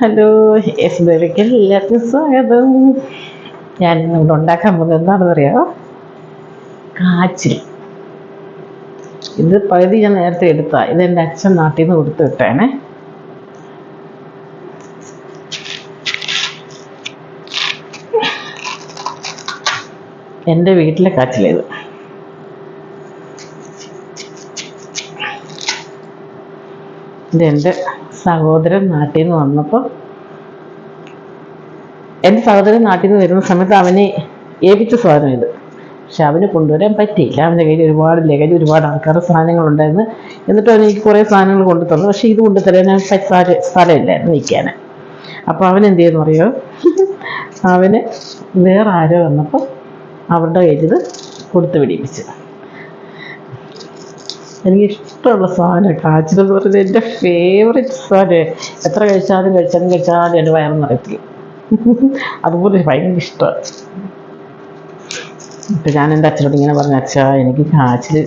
Hello, എസ്ബിക്ക് എല്ലാവർക്കും സ്വാഗതം. ഞാൻ ഇവിടെ ഉണ്ടാക്കാൻ പോകുന്നത് എന്താണെന്ന് അറിയാമോ? കാച്ചിൽ. ഇത് പകുതി ഞാൻ നേരത്തെ എടുത്താ. ഇത് എൻ്റെ അച്ഛൻ നാട്ടിൽ നിന്ന് കൊടുത്തു വിട്ടാണേ. എൻ്റെ വീട്ടിലെ കാച്ചിലേത്. ഇതെൻ്റെ സഹോദരൻ നാട്ടിൽ നിന്ന് വന്നപ്പോൾ, എൻ്റെ സഹോദരൻ നാട്ടിൽ നിന്ന് വരുന്ന സമയത്ത് അവനെ ഏൽപ്പിച്ച സാധനം ഇത്. പക്ഷെ അവന് കൊണ്ടുവരാൻ പറ്റിയില്ല. അവൻ്റെ കയ്യിൽ ഒരുപാട് ലഗേജ്, ഒരുപാട് ആൾക്കാരുടെ സാധനങ്ങളുണ്ടായിരുന്നു. എന്നിട്ട് അവൻ എനിക്ക് കുറേ സാധനങ്ങൾ കൊണ്ടു തന്നു. പക്ഷേ ഇത് കൊണ്ടുതരാൻ സ്ഥലമില്ലായിരുന്നു നിൽക്കാൻ. അപ്പോൾ അവൻ എന്ത് ചെയ്യുന്നു അറിയോ? അവന് വേറെ ആരോ വന്നപ്പോൾ അവരുടെ കയ്യിൽ ഇത് കൊടുത്ത് പിടിപ്പിച്ചു. എനിക്കിഷ്ടമുള്ള സാധനം കാച്ചിലെന്ന് പറയുന്നത് എൻ്റെ ഫേവറേറ്റ് സാധനം. എത്ര കഴിച്ചാലും എൻ്റെ വയറ് നിറയത്തില്ല. അതുപോലെ ഭയങ്കര ഇഷ്ടമാണ്. ഇപ്പം ഞാൻ എൻ്റെ അച്ഛനോട് ഇങ്ങനെ പറഞ്ഞു, അച്ഛാ എനിക്ക് കാച്ചിൽ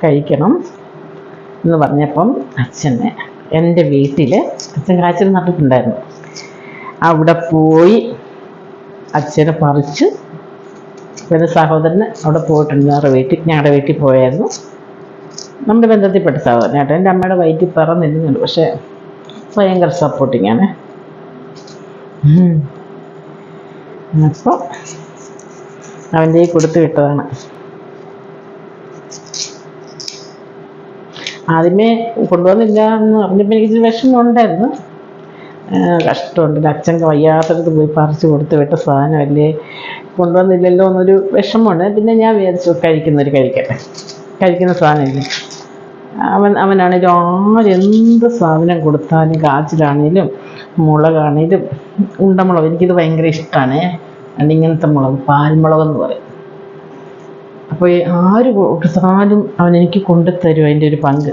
കഴിക്കണം എന്ന് പറഞ്ഞപ്പം അച്ഛനെ എൻ്റെ വീട്ടിൽ അച്ഛൻ കാച്ചിൽ നട്ടിട്ടുണ്ടായിരുന്നു. അവിടെ പോയി അച്ഛനെ പറിച്ച്, എൻ്റെ സഹോദരന് അവിടെ പോയിട്ടുണ്ട്. ഞങ്ങളുടെ വീട്ടിൽ പോയായിരുന്നു. നമ്മുടെ ബന്ധത്തിൽപ്പെട്ട സഹോദരൻ കേട്ടോ. എൻ്റെ അമ്മയുടെ വയറ്റിൽ പിറന്നിരുന്നുണ്ട്. പക്ഷേ ഭയങ്കര സപ്പോർട്ടിങ്ങാണ്. അപ്പോൾ അവൻ്റെ കൊടുത്തു വിട്ടതാണ്. ആദ്യമേ കൊണ്ടുവന്നില്ല എന്ന് പറഞ്ഞപ്പോൾ എനിക്കിച്ചിരി വിഷമം ഉണ്ടായിരുന്നു. കഷ്ടമുണ്ട്, അച്ഛൻ വയ്യാത്തടത്ത് പോയി പറിച്ച് കൊടുത്തു വിട്ട സാധനമല്ലേ, കൊണ്ടുവന്നില്ലല്ലോ എന്നൊരു വിഷമമുണ്ട്. പിന്നെ ഞാൻ വിചാരിച്ചു കഴിക്കുന്ന സാധനമില്ലേ. അവനാണേലും ആരെന്ത് സാധനം കൊടുത്താലും, കാച്ചിലാണേലും മുളകാണേലും ഉണ്ടമുളക്, എനിക്കിത് ഭയങ്കര ഇഷ്ടമാണ്. ഇങ്ങനത്തെ മുളക്, പാൽമുളകെന്ന് പറയും. അപ്പോൾ ആര് കൊടുത്താലും അവൻ എനിക്ക് കൊണ്ടുതരും അതിൻ്റെ ഒരു പങ്ക്.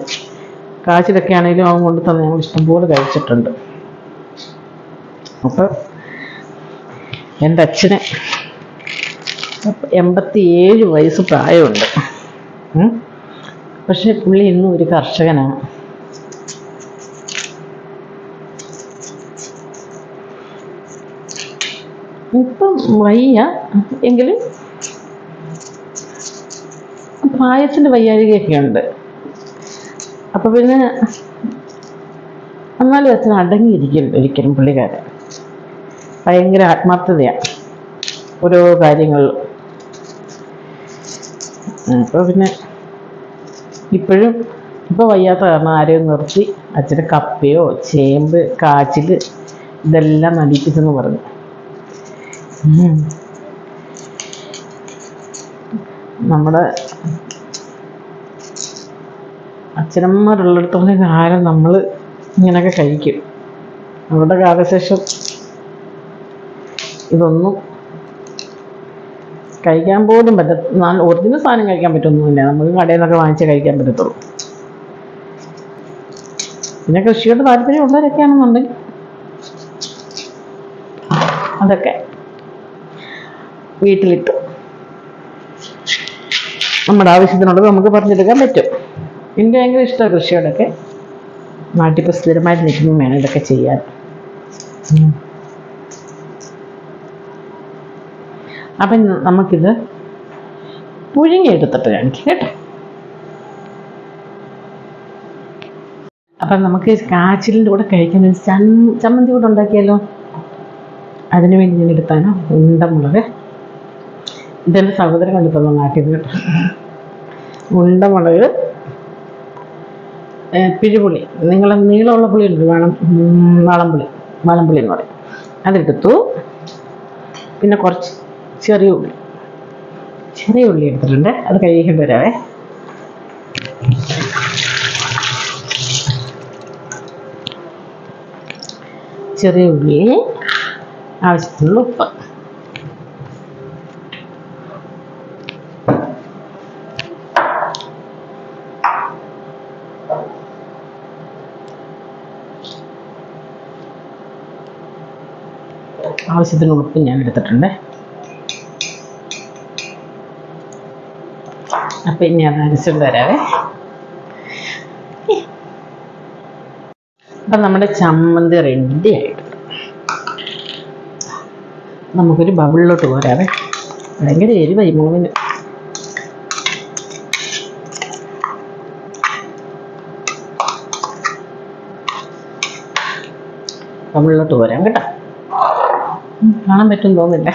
കാച്ചിലൊക്കെ ആണെങ്കിലും അവൻ കൊണ്ടു തന്നെ ഞങ്ങൾ ഇഷ്ടംപോലെ കഴിച്ചിട്ടുണ്ട്. അപ്പം എൻ്റെ അച്ഛന് 87 വയസ്സ് പ്രായമുണ്ട്. പക്ഷെ പുള്ളി ഇന്നും ഒരു കർഷകനാണ്. ഇപ്പം വയ്യ എങ്കിലും പ്രായത്തിൻ്റെ വയ്യാഴികയൊക്കെ ഉണ്ട്. അപ്പം പിന്നെ എന്നാലും അച്ഛൻ അടങ്ങിയിരിക്കില്ല ഒരിക്കലും. പുള്ളിക്കാരൻ ഭയങ്കര ആത്മാർത്ഥതയാണ് ഓരോ കാര്യങ്ങളിലും. അപ്പോൾ പിന്നെ ഇപ്പോഴും ഇപ്പോൾ വയ്യാത്ത കാരണം ആരെയും നിർത്തി അച്ഛന് കപ്പയോ ചേമ്പ് കാച്ചിൽ ഇതെല്ലാം നടിപ്പിച്ചെന്ന് പറഞ്ഞു. നമ്മുടെ അച്ഛനമ്മമാരുള്ളിടത്തോളം കാലം നമ്മൾ ഇങ്ങനെയൊക്കെ കഴിക്കും. അവരുടെ കാലശേഷം ഇതൊന്നും കഴിക്കാൻ പോലും ഒറിജിനൽ സാധനം കഴിക്കാൻ പറ്റൊന്നുമില്ല. നമുക്ക് കടയിൽ നിന്നൊക്കെ വാങ്ങിച്ചേ കഴിക്കാൻ പറ്റത്തുള്ളൂ. പിന്നെ കൃഷിയോട് താല്പര്യം ഉള്ളവരൊക്കെയാണെന്നുണ്ടെങ്കിൽ അതൊക്കെ വീട്ടിലിട്ട് നമ്മുടെ ആവശ്യത്തിനുള്ളത് നമുക്ക് പറഞ്ഞെടുക്കാൻ പറ്റും. എനിക്ക് ഭയങ്കര ഇഷ്ടമാണ് കൃഷിയോടൊക്കെ. നാട്ടിൽ ഇപ്പോൾ സ്ഥിരമായിട്ട് നിൽക്കുമ്പോൾ വേണം ഇതൊക്കെ ചെയ്യാൻ. അപ്പം നമുക്കിത് പുഴുങ്ങിയെടുത്തിട്ട് കാണിക്കാം കേട്ടോ. അപ്പം നമുക്ക് കാച്ചിലിൻ്റെ കൂടെ കഴിക്കാൻ ഒരു ചമ്മന്തി കൂടെ ഉണ്ടാക്കിയാലോ. അതിനു വേണ്ടി ഞാൻ എടുത്താണ് ഉണ്ടമുളക്. ഇതെൻ്റെ സഹോദരൻ കണ്ടിട്ടുള്ള നാട്ടിൽ നിന്ന് കേട്ടോ. ഉണ്ടമുളക്, പിഴുപുളി, നീളമുള്ള പുളി ഉണ്ട്, വാളംപുളി എന്ന് പറയും, അതെടുത്തു. പിന്നെ കുറച്ച് ചെറിയ ഉള്ളി എടുത്തിട്ടുണ്ട്. അത് കഴിക്കേണ്ടി വരാവേ. ചെറിയ ഉള്ളി, ആവശ്യത്തിനുള്ള ഉപ്പ്, ആവശ്യത്തിനുള്ള ഉപ്പ് ഞാൻ എടുത്തിട്ടുണ്ട്. അപ്പം ഇനി അത് അരച്ചിട്ട് തരാവേ. അപ്പം നമ്മുടെ ചമ്മന്തി റെഡി ആയിട്ടുണ്ട്. നമുക്കൊരു ബൗളിലോട്ട് പോരാവേ. ഭയങ്കര എരിവായി മോളിന്. ബൗളിലോട്ട് പോരാം കേട്ടോ. കാണാൻ പറ്റും തോന്നില്ല.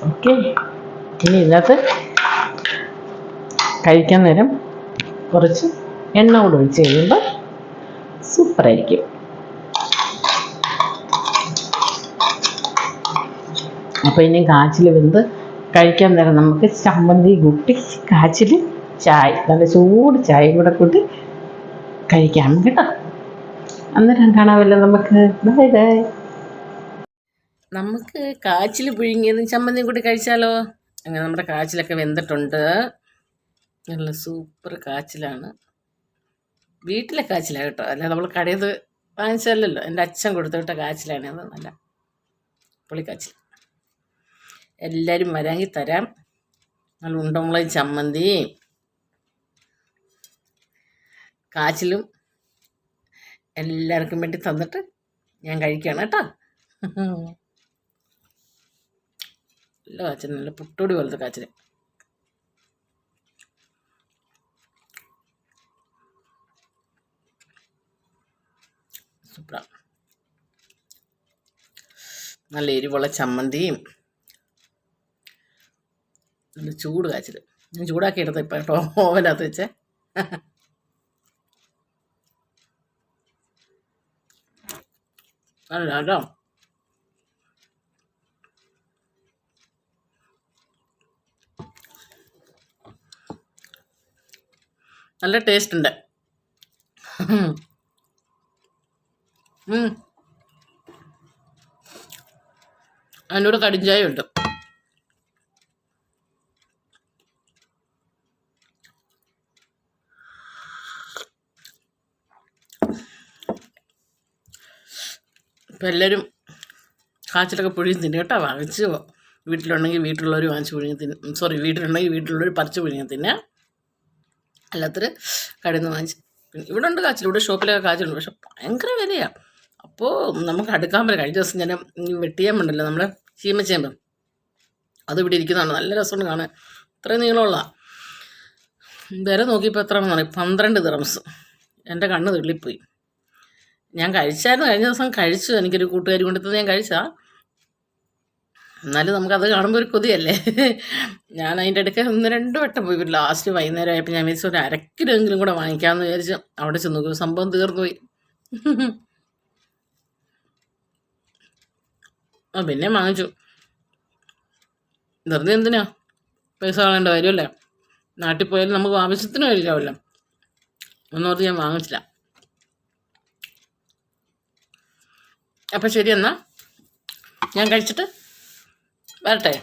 ഓക്കെ, ഇനി ഇതിനകത്ത് കഴിക്കാൻ നേരം കുറച്ച് എണ്ണ കൂടെ ഒഴിച്ച് കഴിയുമ്പോൾ സൂപ്പറായിരിക്കും. അപ്പോൾ ഇനി കാച്ചിൽ വെന്ത് കഴിക്കാൻ നേരം നമുക്ക് ചമ്മന്തി കൂട്ടി കാച്ചിൽ ചായ, നല്ല ചൂട് ചായയും കൂടെ കൂട്ടി കഴിക്കാം കേട്ടോ. അന്നേരം കാണാമല്ലോ നമുക്ക്. Bye bye. നമുക്ക് കാച്ചിൽ പുഴുങ്ങിയതും ചമ്മന്തിയും കൂടി കഴിച്ചാലോ? അങ്ങനെ നമ്മുടെ കാച്ചിലൊക്കെ വെന്തിട്ടുണ്ട്. നല്ല സൂപ്പർ കാച്ചിലാണ്. വീട്ടിലെ കാച്ചിലാണ് കേട്ടോ, അല്ല നമ്മൾ കടയിൽ നിന്ന് വാങ്ങിച്ചല്ലോ. എൻ്റെ അച്ഛൻ കൊടുത്തുവിട്ട കാച്ചിലാണ്. അത് നല്ല പുളിക്കാച്ചിൽ. എല്ലാവരും വരാമെങ്കിൽ തരാം. നല്ല ഉണ്ടമുളക് ചമ്മന്തി കാച്ചിലും എല്ലാവർക്കും വേണ്ടി തന്നിട്ട് ഞാൻ കഴിക്കുകയാണ് കേട്ടോ. നല്ല കാച്ചിൽ, നല്ല പുട്ടോടി പോലത്തെ കാച്ചിൽ. സൂപ്പറാ. നല്ല എരിവുള്ള ചമ്മന്തിയും നല്ല ചൂട് കാച്ചിൽ. ഞാൻ ചൂടാക്കി എടുത്ത ഇപ്പം കേട്ടോ, ഓവനകത്ത് വെച്ചേ. നല്ല കേട്ടോ. നല്ല ടേസ്റ്റ് ഉണ്ട്. അതിനോട് കടിഞ്ചായ ഉണ്ട്. ഇപ്പം എല്ലാവരും കാച്ചിലൊക്കെ പുഴുങ്ങി തിന്നും കേട്ടോ. വാങ്ങിച്ച് വീട്ടിലുണ്ടെങ്കിൽ വീട്ടിലുള്ളവർ വാങ്ങിച്ച് പുഴുങ്ങി തിന്നും. വീട്ടിലുണ്ടെങ്കിൽ വീട്ടിലുള്ളവർ പറിച്ച് പുഴുങ്ങി തിന്നാം. അല്ലാത്തൊരു കടയിൽ നിന്ന് വാങ്ങിച്ച്. പിന്നെ ഇവിടെ ഉണ്ട് കാച്ചിൽ, ഇവിടെ ഷോപ്പിലൊക്കെ കാച്ചിലുണ്ട്. പക്ഷെ ഭയങ്കര വിലയാണ്. അപ്പോൾ നമുക്ക് അടുക്കാൻ പറ്റില്ല. കഴിഞ്ഞ ദിവസം ഞാൻ വെട്ടിയാമ്പുണ്ടല്ലോ, നമ്മളെ ചീമച്ചേമ്പ്, അത് ഇവിടെ ഇരിക്കുന്നതാണ്. നല്ല രസമുണ്ട് കാണാൻ. ഇത്രയും നീളമുള്ള. വില നോക്കിയപ്പോൾ എത്രയാണെന്ന് പറയും, 12 ദിറംസ്. എൻ്റെ കണ്ണ് തുള്ളിപ്പോയി. ഞാൻ കഴിച്ചായിരുന്നു, കഴിഞ്ഞ ദിവസം കഴിച്ചു. എനിക്കൊരു കൂട്ടുകാരി കൊണ്ടുത്തത് ഞാൻ കഴിച്ചാ. എന്നാലും നമുക്കത് കാണുമ്പോൾ ഒരു കൊതിയല്ലേ. ഞാൻ അതിൻ്റെ ഇടയ്ക്ക് 1-2 വട്ടം പോയി. ലാസ്റ്റ് വൈകുന്നേരം ആയപ്പോൾ ഞാൻ വിചാരിച്ചു ഒരു 1/2 കിലോ എങ്കിലും കൂടെ വാങ്ങിക്കാമെന്ന് വിചാരിച്ച് അവിടെ ചെന്ന് നോക്കി. സംഭവം തീർന്നു പോയി. പിന്നെ വാങ്ങിച്ചു. വെറുതെ എന്തിനാ പൈസ കളയേണ്ട കാര്യമല്ലേ. നാട്ടിൽ പോയാലും നമുക്ക് ആവശ്യത്തിന് കഴിക്കാമല്ലോ. ഒന്നോർത്ത് ഞാൻ വാങ്ങിച്ചില്ല. അപ്പം ശരി, എന്നാൽ ഞാൻ കഴിച്ചിട്ട് വരട്ടെ.